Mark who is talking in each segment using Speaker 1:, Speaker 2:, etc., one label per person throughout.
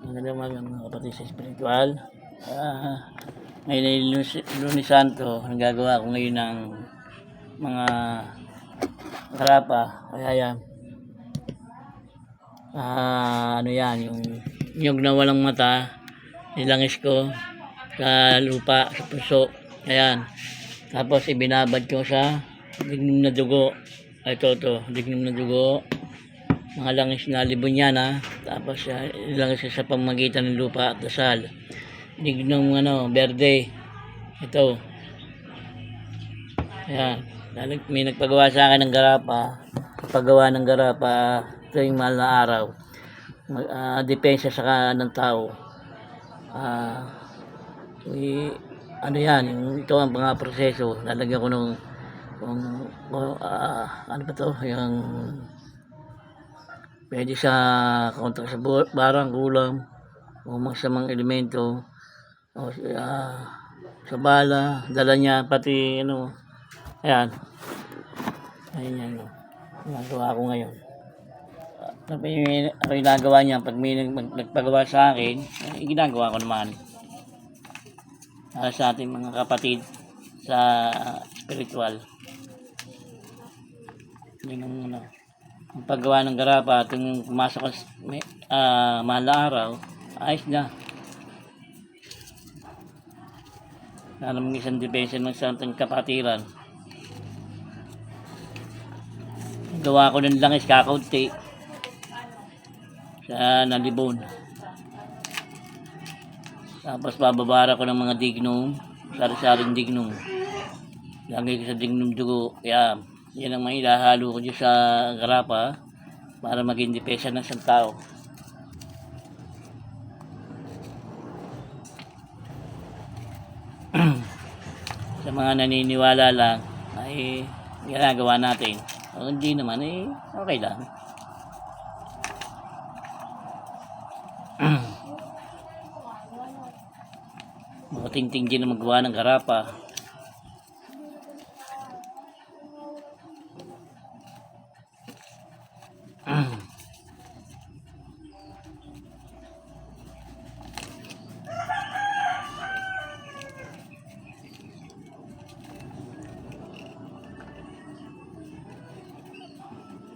Speaker 1: Magandang umaga mga kapatid sa espiritual. Ngayon ay Lunes Santo. Nagagawa ko ngayon ng mga harapa. Kaya yan. Ano yan, yung nyug na walang mata, nilangis ko sa lupa, sa puso. Ayan. Tapos ibinabad ko sa dignum na dugo. Ito, dignum na dugo. Mga langis na libon yan ha. Tapos ilangis sa pamagitan ng lupa at dasal. Dignum berde. Ito. Ayan. May nagpagawa sa akin ng garapa. Paggawa ng garapa tuwing mahal na araw. Depensa sa ng tao. Ano yan, ito ang mga proseso. Lalagyan ko ng ano ba to, yung pwede sa kontra sa barang, kulam o masamang elemento o sa bala, dala niya pati ayan yan ginagawa ko ngayon. Ano yung ginagawa niya pag may nagpagawa sa akin, ginagawa ko naman sa ating mga kapatid sa spiritual. Yun ang paggawa ng garapa at yung pumasok mahal na araw, ayos na. Alam mo isang depensa ng santang kapatiran. Gawa ko ng langis kakaunti sa nalibon. Tapos bababara ko ng mga dignum, sari-saring dignum. Lagay ko sa dignum dugo. Kaya yan ang mailahalo ko dyan sa garapa para maging depensa ng isang tao. Sa mga naniniwala lang ay ginagawa natin. Kung hindi naman okay lang. Makatingting din na magawa ng garapa.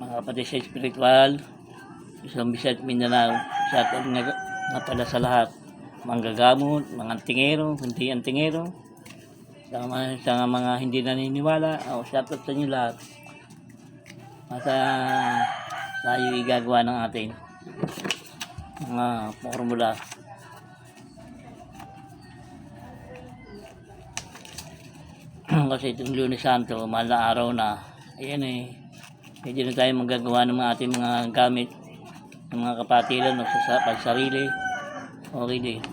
Speaker 1: Mga kapatid sa spiritual, isang Bisaya at Mindanao, sa atin nga pala sa lahat, manggagamot, mga antingero, hindi antingero, sa mga hindi naniniwala, shout out sa inyo lahat. Tayo igagawa ng ating mga formula. Kasi itong Lunes Santo, mahal na araw na, ayan pwede na tayo magagawa ng ating mga gamit ng mga kapatiran o sa pagsarili. Okay din.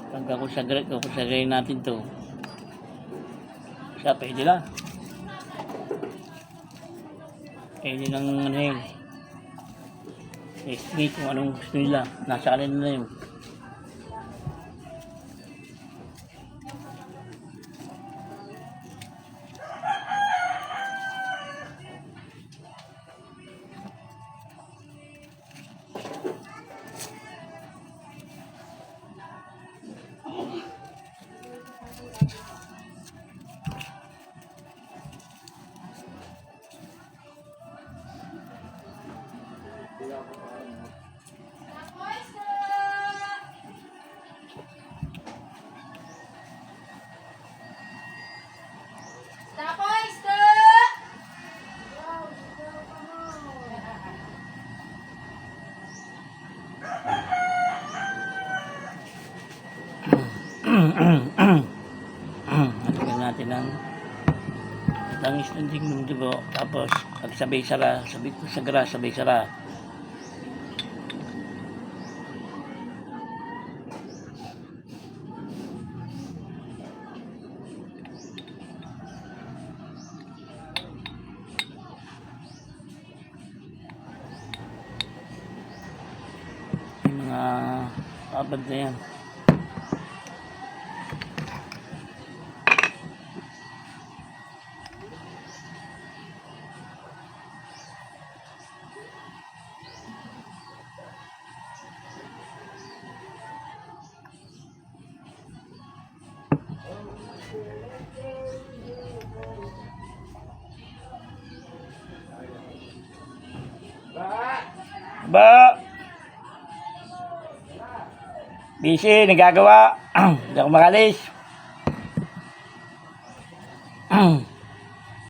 Speaker 1: Pagka kusagray natin to, siya pwede lang. Pwede lang estimate kung anong gusto nila. Nasa kanila na yun. Lagyan natin ng langis ng dignum dugo. Tapos pagsabay sara, sabay sara. Yung mga abad na yan.
Speaker 2: Ba? Busy, nagagawa. Hindi ako makalis.